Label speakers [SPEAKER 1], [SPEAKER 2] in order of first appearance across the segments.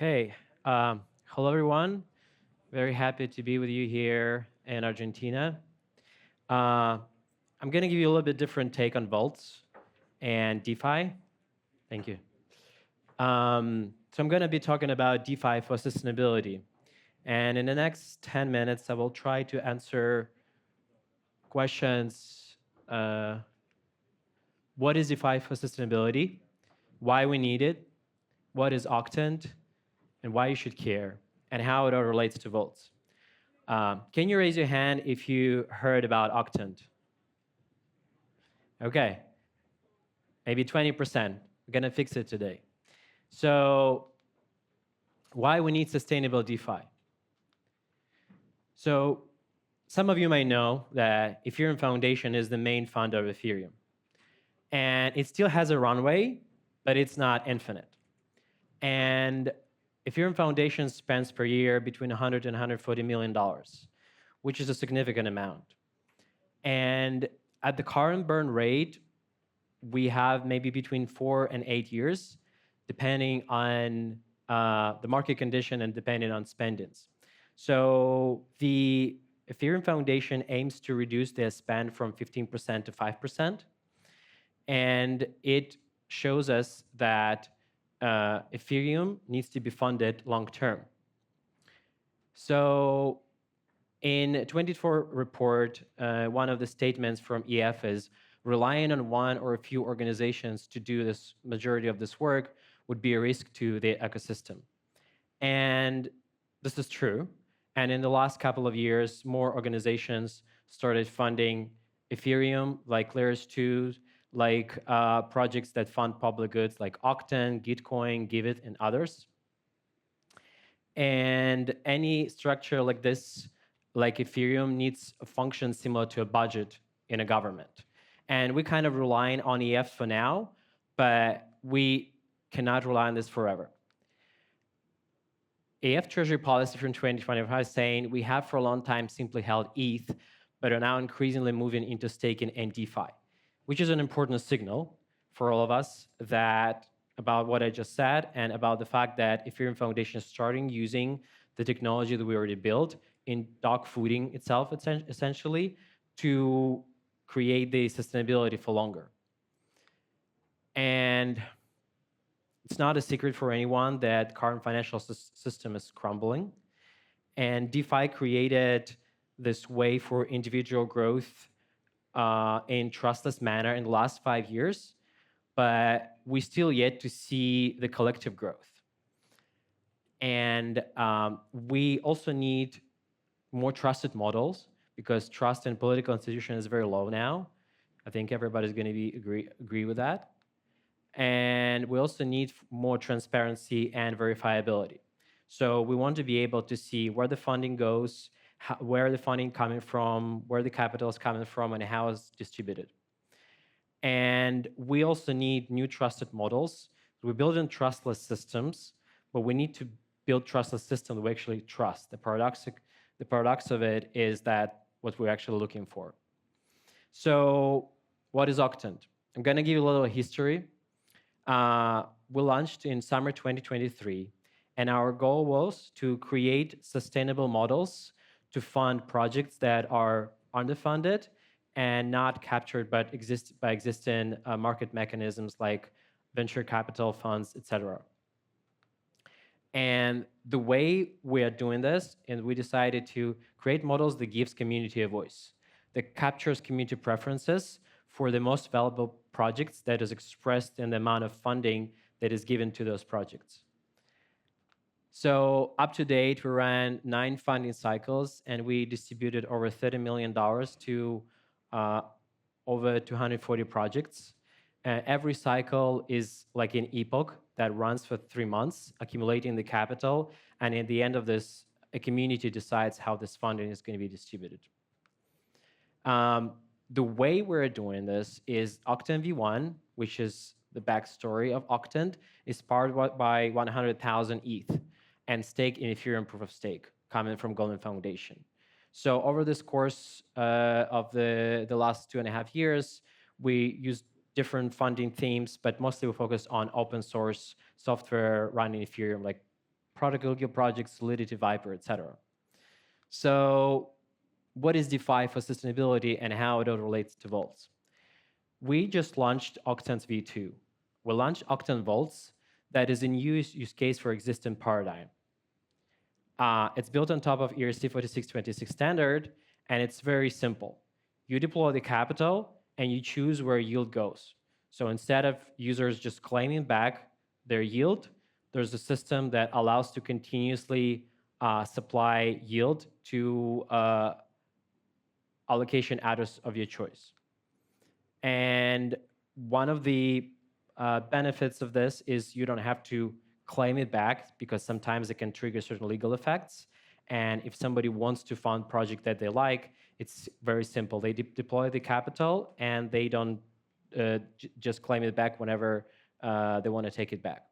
[SPEAKER 1] Okay. Hello, everyone. Very happy to be with you here in Argentina. Uh, I'm going to give you a little bit different take on vaults and DeFi. Thank you. So I'm going to be talking about DeFi for sustainability. And in the next 10 minutes, I will try to answer questions. What is DeFi for sustainability? Why we need it? What is Octant? And why you should care? And how it all relates to vaults. Can you raise your hand if you heard about Octant? Okay, maybe 20%. We're gonna fix it today. So why we need sustainable DeFi? So some of you might know that Ethereum Foundation is the main fund of Ethereum. And it still has a runway, but it's not infinite. And Ethereum Foundation spends per year between 100 and 140 million dollars, which is a significant amount. And at the current burn rate, we have maybe between 4 and 8 years, depending on the market condition and depending on spendings. So the Ethereum Foundation aims to reduce their spend from 15% to 5%. And it shows us that Ethereum needs to be funded long term. So in 24 report, one of the statements from EF is relying on one or a few organizations to do this majority of this work would be a risk to the ecosystem. And this is true. And in the last couple of years, more organizations started funding Ethereum, like Layers 2, like projects that fund public goods like Octant, Gitcoin, Givit, and others. And any structure like this, like Ethereum, needs a function similar to a budget in a government. And we're kind of relying on EF for now, but we cannot rely on this forever. EF Treasury policy from 2025 is saying we have for a long time simply held ETH, but are now increasingly moving into staking and DeFi, which is an important signal for all of us that about what I just said and about the fact that Ethereum Foundation is starting using the technology that we already built in dog fooding itself, essentially, to create the sustainability for longer. And it's not a secret for anyone that current financial system is crumbling. And DeFi created this way for individual growth in trustless manner in the last 5 years, but we still yet to see the collective growth. And we also need more trusted models because trust in political institutions is very low now. I think everybody's going to agree with that. And we also need more transparency and verifiability. So we want to be able to see where the funding goes, where the funding coming from, where the capital is coming from, and how it's distributed. And we also need new trusted models. We're building trustless systems, but we need to build trustless systems that we actually trust. The paradox of it is that what we're actually looking for. So what is Octant? I'm going to give you a little history. We launched in summer 2023, and our goal was to create sustainable models to fund projects that are underfunded and not captured by existing market mechanisms like venture capital funds, etc. And the way we are doing this, and we decided to create models that gives community a voice, that captures community preferences for the most valuable projects that is expressed in the amount of funding that is given to those projects. So up to date, we ran 9 funding cycles, and we distributed over $30 million to over 240 projects. Every cycle is like an epoch that runs for 3 months, accumulating the capital, and at the end of this, a community decides how this funding is going to be distributed. The way we're doing this is Octant V1, which is the backstory of Octant, is powered by 100,000 ETH and staked in Ethereum proof of stake coming from Golden Foundation. So over this course of the last 2.5 years, we used different funding themes, but mostly we focused on open source software running Ethereum, like protocol guild projects, Solidity, Viper, etc. So what is DeFi for sustainability and how it relates to vaults? We just launched Octant V2. We launched Octant Vaults that is a new use case for existing paradigm. It's built on top of ERC 4626 standard, and it's very simple. You deploy the capital, and you choose where yield goes. So instead of users just claiming back their yield, there's a system that allows to continuously supply yield to allocation address of your choice. And one of the benefits of this is you don't have to claim it back because sometimes it can trigger certain legal effects. And if somebody wants to fund project that they like, it's very simple. They deploy the capital and they don't just claim it back whenever they want to take it back.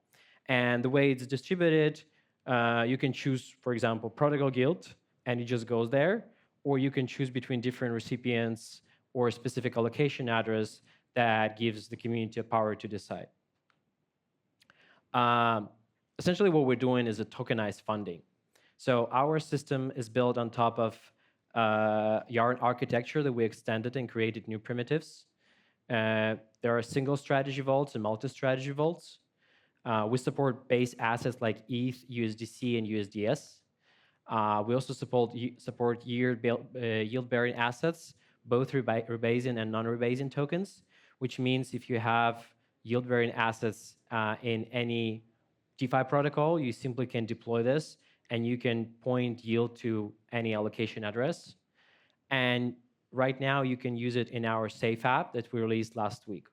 [SPEAKER 1] And the way it's distributed, you can choose, for example, protocol guild, and it just goes there, or you can choose between different recipients or a specific allocation address that gives the community a power to decide. Essentially, what we're doing is a tokenized funding. So our system is built on top of Yarn architecture that we extended and created new primitives. There are single strategy vaults and multi-strategy vaults. We support base assets like ETH, USDC, and USDS. We also support yield-bearing assets, both rebasing and non-rebasing tokens, which means if you have yield-bearing assets in any DeFi protocol, you simply can deploy this, and you can point yield to any allocation address. And right now, you can use it in our Safe app that we released last week.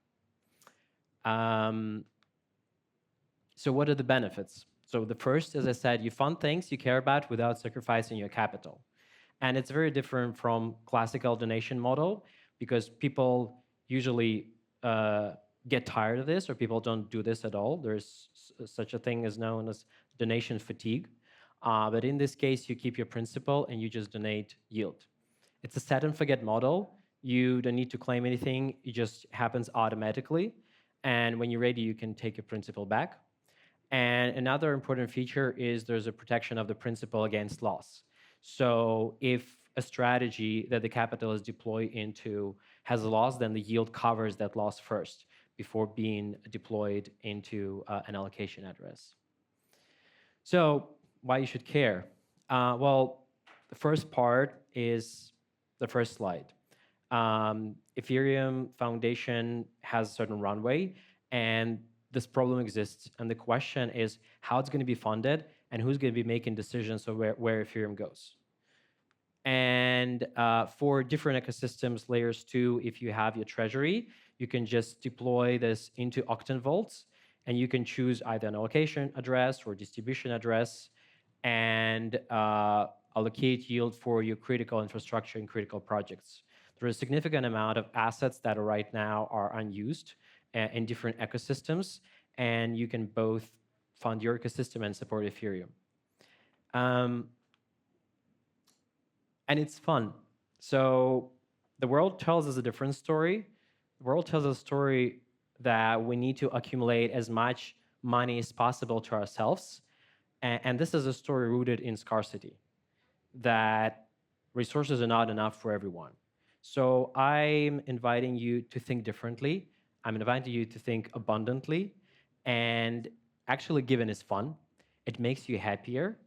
[SPEAKER 1] So what are the benefits? So the first, as I said, you fund things you care about without sacrificing your capital. And it's very different from classical donation model because people usually get tired of this, or people don't do this at all. There's such a thing as known as donation fatigue. But in this case, you keep your principal and you just donate yield. It's a set and forget model. You don't need to claim anything. It just happens automatically. And when you're ready, you can take your principal back. And another important feature is there's a protection of the principal against loss. So if a strategy that the capital is deployed into has a loss, then the yield covers that loss first before being deployed into an allocation address. So why you should care? Well, the first part is the first slide. Ethereum Foundation has a certain runway, and this problem exists. And the question is how it's going to be funded and who's going to be making decisions of where Ethereum goes. And for different ecosystems, layers 2, if you have your treasury, you can just deploy this into Octant Vaults, and you can choose either an allocation address or distribution address and allocate yield for your critical infrastructure and critical projects. There is a significant amount of assets that right now are unused in different ecosystems, and you can both fund your ecosystem and support Ethereum. And it's fun. So the world tells us a different story. The world tells us a story that we need to accumulate as much money as possible to ourselves. And this is a story rooted in scarcity, that resources are not enough for everyone. So I'm inviting you to think differently. I'm inviting you to think abundantly. And actually, giving is fun. It makes you happier.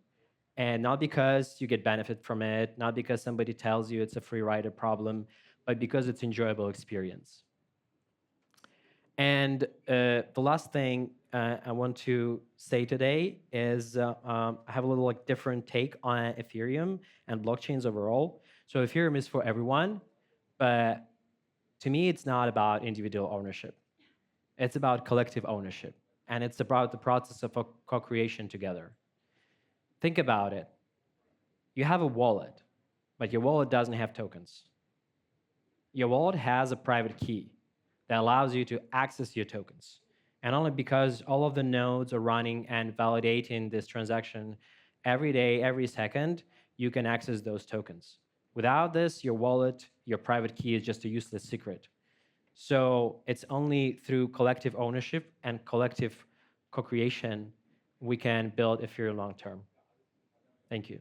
[SPEAKER 1] And not because you get benefit from it, not because somebody tells you it's a free rider problem, but because it's enjoyable experience. And the last thing I want to say today is I have a little different take on Ethereum and blockchains overall. So Ethereum is for everyone, but to me, it's not about individual ownership. It's about collective ownership, and it's about the process of co-creation together. Think about it. You have a wallet, but your wallet doesn't have tokens. Your wallet has a private key that allows you to access your tokens. And only because all of the nodes are running and validating this transaction every day, every second, you can access those tokens. Without this, your wallet, your private key is just a useless secret. So it's only through collective ownership and collective co-creation we can build Ethereum long term. Thank you.